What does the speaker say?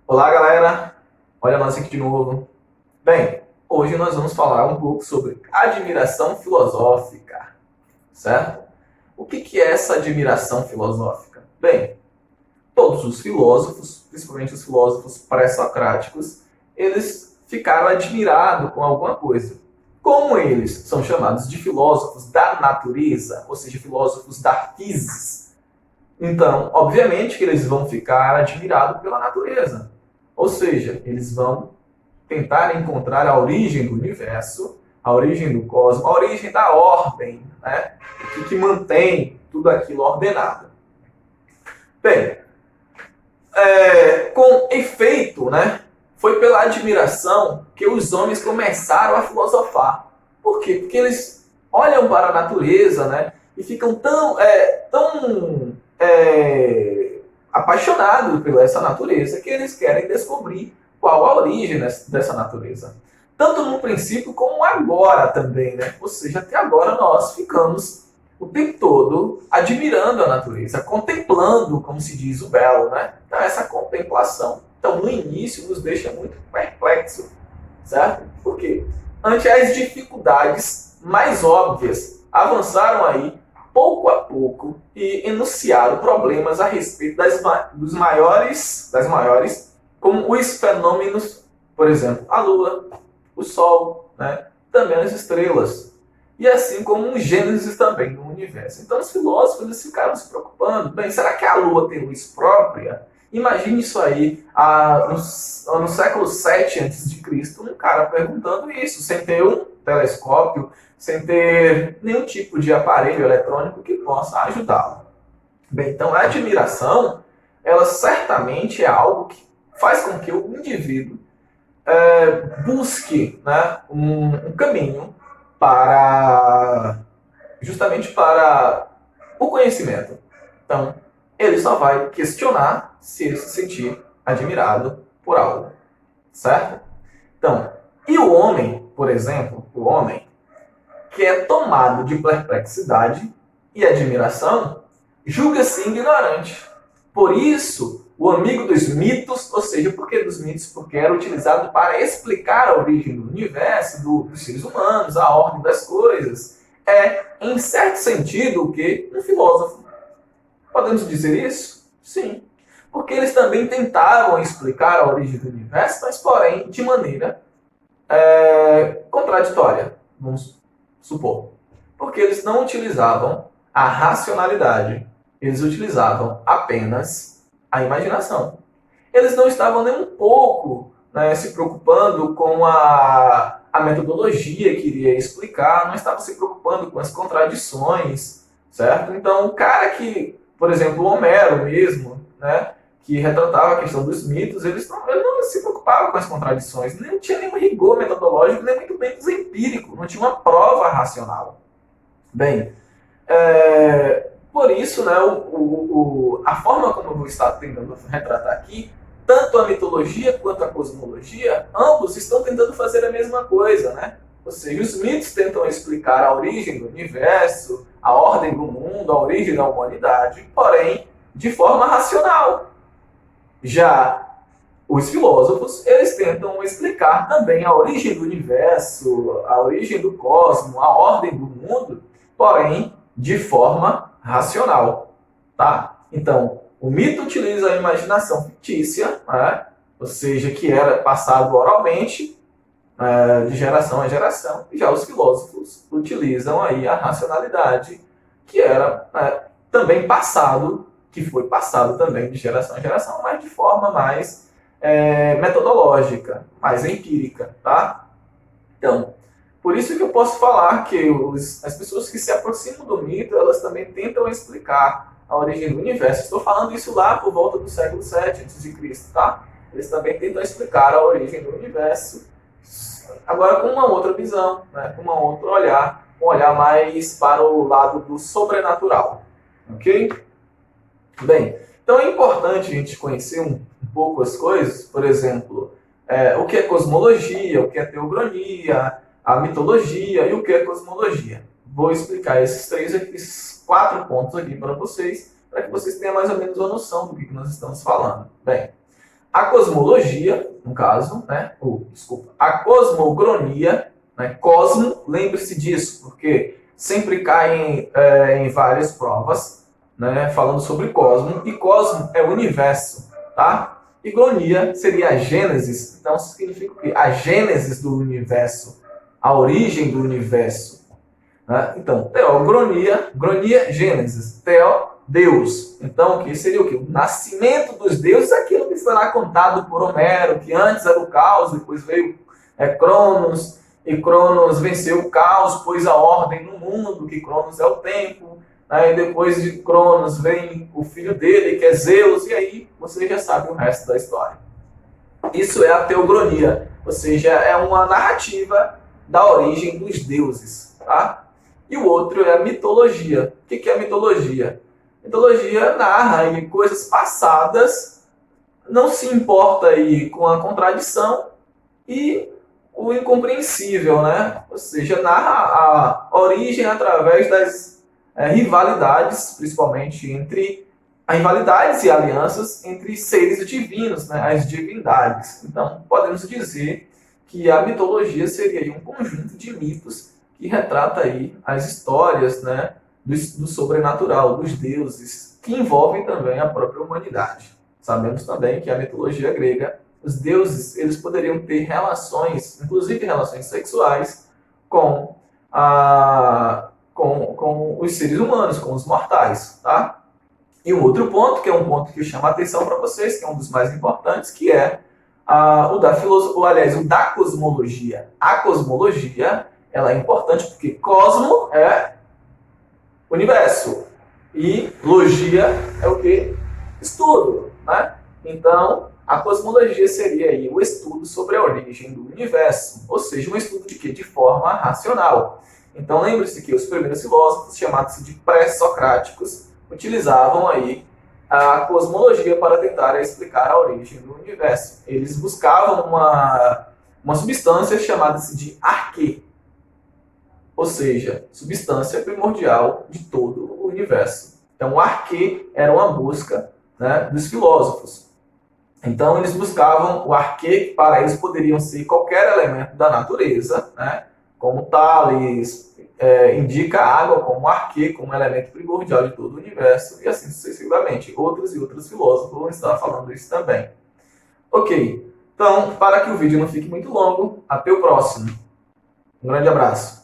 Olá, galera! Olha nós aqui de novo. Bem, hoje nós vamos falar um pouco sobre admiração filosófica, certo? O que é essa admiração filosófica? Bem, todos os filósofos, principalmente os filósofos pré-socráticos, eles ficaram admirados com alguma coisa. Como eles são chamados de filósofos da natureza, ou seja, filósofos da physis, então, obviamente que eles vão ficar admirados pela natureza. Ou seja, eles vão tentar encontrar a origem do universo, a origem do cosmos, a origem da ordem, né? O que mantém tudo aquilo ordenado. Bem, com efeito, né? Foi pela admiração que os homens começaram a filosofar. Por quê? Porque eles olham para a natureza, né? E ficam tão apaixonados pela essa natureza que eles querem descobrir qual a origem dessa natureza. Tanto no princípio como agora também, né? Ou seja, até agora nós ficamos o tempo todo admirando a natureza, contemplando, como se diz o belo, né? Então, essa contemplação. Então, no início, nos deixa muito perplexo, certo? Por quê? Ante as dificuldades mais óbvias, avançaram aí pouco a pouco e enunciaram problemas a respeito das maiores, como os fenômenos, por exemplo, a Lua, o Sol, né? Também as estrelas, e assim como os gêneros também no universo. Então os filósofos eles ficaram se preocupando, bem, será que a Lua tem luz própria? Imagine isso aí, no século 7 a.C., um cara perguntando isso, sem ter um telescópio, sem ter nenhum tipo de aparelho eletrônico que possa ajudá-lo. Bem, então a admiração, ela certamente é algo que faz com que o indivíduo busque, né, um caminho para justamente para o conhecimento. Então, ele só vai questionar se ele se sentir admirado por algo, certo? Então, e o homem, por exemplo, o homem que é tomado de perplexidade e admiração, julga-se ignorante. Por isso, o amigo dos mitos, ou seja, por que dos mitos? Porque era utilizado para explicar a origem do universo, dos seres humanos, a ordem das coisas. É, em certo sentido, o que? Um filósofo. Podemos dizer isso? Sim. Porque eles também tentavam explicar a origem do universo, mas, porém, de maneira contraditória, vamos supor. Porque eles não utilizavam a racionalidade, eles utilizavam apenas a imaginação. Eles não estavam nem um pouco, né, se preocupando com a metodologia que iria explicar, não estavam se preocupando com as contradições, certo? Então, o cara que, por exemplo, o Homero mesmo, né, que retratava a questão dos mitos, ele não se preocupava com as contradições, nem tinha nenhum rigor metodológico, nem muito menos empírico, não tinha uma prova racional. Bem, por isso, né, a forma como eu vou estar tentando retratar aqui, tanto a mitologia quanto a cosmologia, ambos estão tentando fazer a mesma coisa, né? Ou seja, os mitos tentam explicar a origem do universo, a ordem do mundo, a origem da humanidade, porém, de forma racional. Já os filósofos, eles tentam explicar também a origem do universo, a origem do cosmos, a ordem do mundo, porém, de forma racional, tá? Então, o mito utiliza a imaginação fictícia, né? Ou seja, que era passado oralmente, de geração a geração, e já os filósofos utilizam aí a racionalidade, que era também passado, que foi passado também de geração a geração, mas de forma mais metodológica, mais empírica, tá? Então, por isso que eu posso falar que as pessoas que se aproximam do mito, elas também tentam explicar a origem do universo. Estou falando isso lá por volta do século 7 a.C., tá? Eles também tentam explicar a origem do universo, agora com uma outra visão, né? Com um outro olhar, um olhar mais para o lado do sobrenatural, ok? Bem, então é importante a gente conhecer um pouco as coisas, por exemplo, o que é cosmologia, o que é teogonia, a mitologia e o que é cosmologia. Vou explicar esses 4 pontos aqui para vocês que vocês tenham mais ou menos uma noção do que nós estamos falando. Bem, A cosmologia, no caso, né? A cosmogonia, né? Cosmo, lembre-se disso, porque sempre cai em várias provas, né? Falando sobre cosmo, e cosmo é o universo, tá? E gonia seria a gênesis, então significa o quê? A gênesis do universo, a origem do universo. Né? Então, teogonia, gronia, gênesis, teo, Deus. Então, o que seria o quê? O nascimento dos deuses, aquilo que foi lá contado por Homero, que antes era o caos, depois veio Cronos, e Cronos venceu o caos, pôs a ordem no mundo, que Cronos é o tempo. Aí depois de Cronos vem o filho dele, que é Zeus, e aí você já sabe o resto da história. Isso é a teogonia, ou seja, é uma narrativa da origem dos deuses. Tá? E o outro é a mitologia. O que é a mitologia? Mitologia narra aí coisas passadas, não se importa aí com a contradição e o incompreensível, né? Ou seja, narra a origem através das rivalidades, principalmente entre rivalidades e alianças entre seres divinos, né? As divindades. Então, podemos dizer que a mitologia seria aí um conjunto de mitos que retrata aí as histórias, né? do sobrenatural, dos deuses, que envolvem também a própria humanidade. Sabemos também que a mitologia grega, os deuses, eles poderiam ter relações, inclusive relações sexuais, com os seres humanos, com os mortais, tá? E um outro ponto, que é um ponto que eu chamo a atenção para vocês, que é um dos mais importantes, que é o da cosmologia. A cosmologia, ela é importante porque cosmo é universo e logia é o que? Estudo, né? Então, a cosmologia seria aí o estudo sobre a origem do universo, ou seja, um estudo de quê? De forma racional. Então, lembre-se que os primeiros filósofos, chamados de pré-socráticos, utilizavam aí a cosmologia para tentar explicar a origem do universo. Eles buscavam uma substância chamada de arquê, ou seja, substância primordial de todo o universo. Então, o arquê era uma busca, né, dos filósofos. Então, eles buscavam o arquê, que para eles poderiam ser qualquer elemento da natureza, né, como Tales indica a água como arquê, como elemento primordial de todo o universo, e assim sucessivamente. Outros e outros filósofos vão estar falando isso também. Ok, então, para que o vídeo não fique muito longo, até o próximo. Um grande abraço.